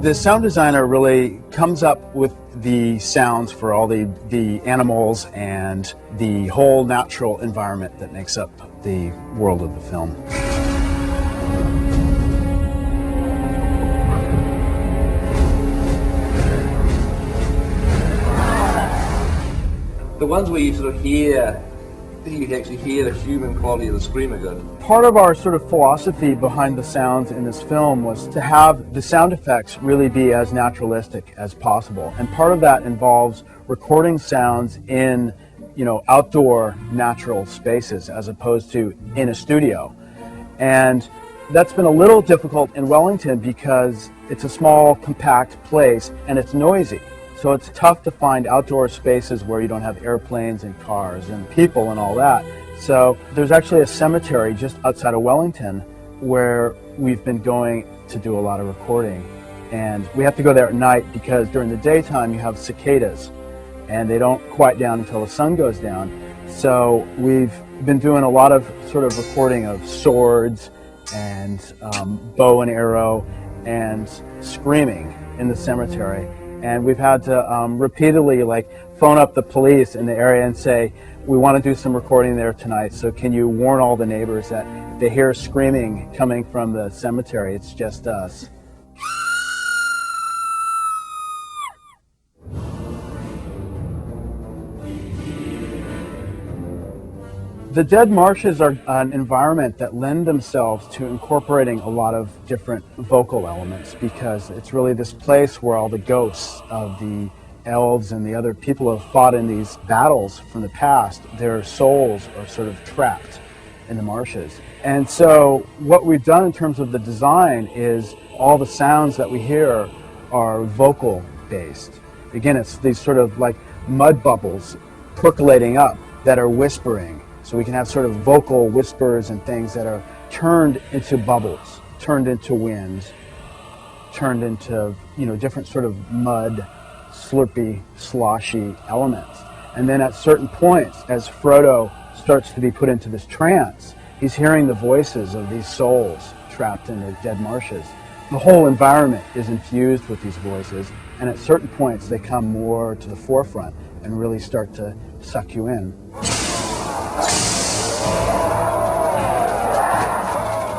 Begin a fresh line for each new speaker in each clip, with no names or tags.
The sound designer really comes up with the sounds for all the animals and the whole natural environment that makes up the world of the film.
The ones where you sort of hear, you can actually hear the human quality of the screamer good.
Part of our sort of philosophy behind the sounds in this film was to have the sound effects really be as naturalistic as possible. And part of that involves recording sounds in, outdoor natural spaces as opposed to in a studio. And that's been a little difficult in Wellington because it's a small, compact place and it's noisy. So it's tough to find outdoor spaces where you don't have airplanes and cars and people and all that. So there's actually a cemetery just outside of Wellington where we've been going to do a lot of recording. And we have to go there at night because during the daytime you have cicadas and they don't quiet down until the sun goes down. So we've been doing a lot of sort of recording of swords and bow and arrow and screaming in the cemetery. And we've had to repeatedly phone up the police in the area and say, we want to do some recording there tonight, so can you warn all the neighbors that if they hear screaming coming from the cemetery, it's just us. The Dead Marshes are an environment that lend themselves to incorporating a lot of different vocal elements because it's really this place where all the ghosts of the elves and the other people who have fought in these battles from the past, their souls are sort of trapped in the marshes. And so what we've done in terms of the design is all the sounds that we hear are vocal based. Again, it's these sort of like mud bubbles percolating up that are whispering. So we can have sort of vocal whispers and things that are turned into bubbles, turned into wind, turned into, different sort of mud, slurpy, sloshy elements. And then at certain points, as Frodo starts to be put into this trance, he's hearing the voices of these souls trapped in the Dead Marshes. The whole environment is infused with these voices, and at certain points they come more to the forefront and really start to suck you in.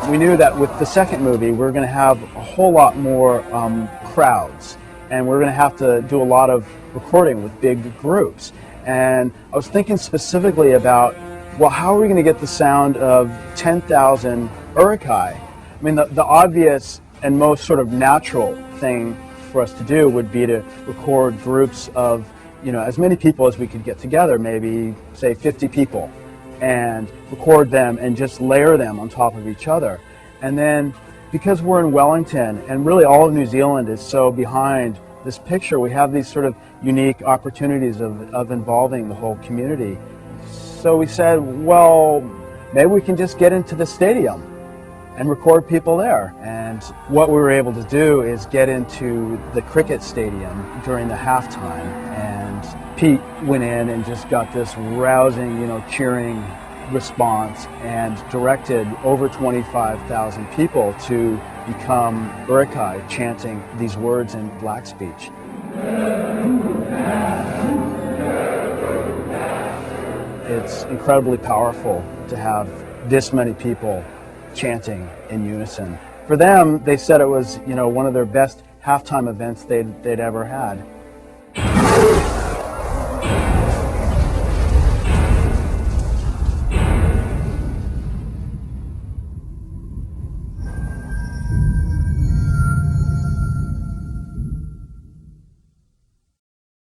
We knew that with the second movie, we're going to have a whole lot more crowds, and we're going to have to do a lot of recording with big groups. And I was thinking specifically about, well, how are we going to get the sound of 10,000 Uruk-hai? I mean, the obvious and most sort of natural thing for us to do would be to record groups of, as many people as we could get together, maybe, say, 50 people, and record them and just layer them on top of each other. And then, because we're in Wellington, and really all of New Zealand is so behind this picture, we have these sort of unique opportunities of involving the whole community. So we said, well, maybe we can just get into the stadium and record people there. And what we were able to do is get into the cricket stadium during the halftime, and Pete went in and just got this rousing, cheering response and directed over 25,000 people to become Uruk-hai, chanting these words in black speech. It's incredibly powerful to have this many people chanting in unison. For them, they said it was, one of their best halftime events they'd ever had.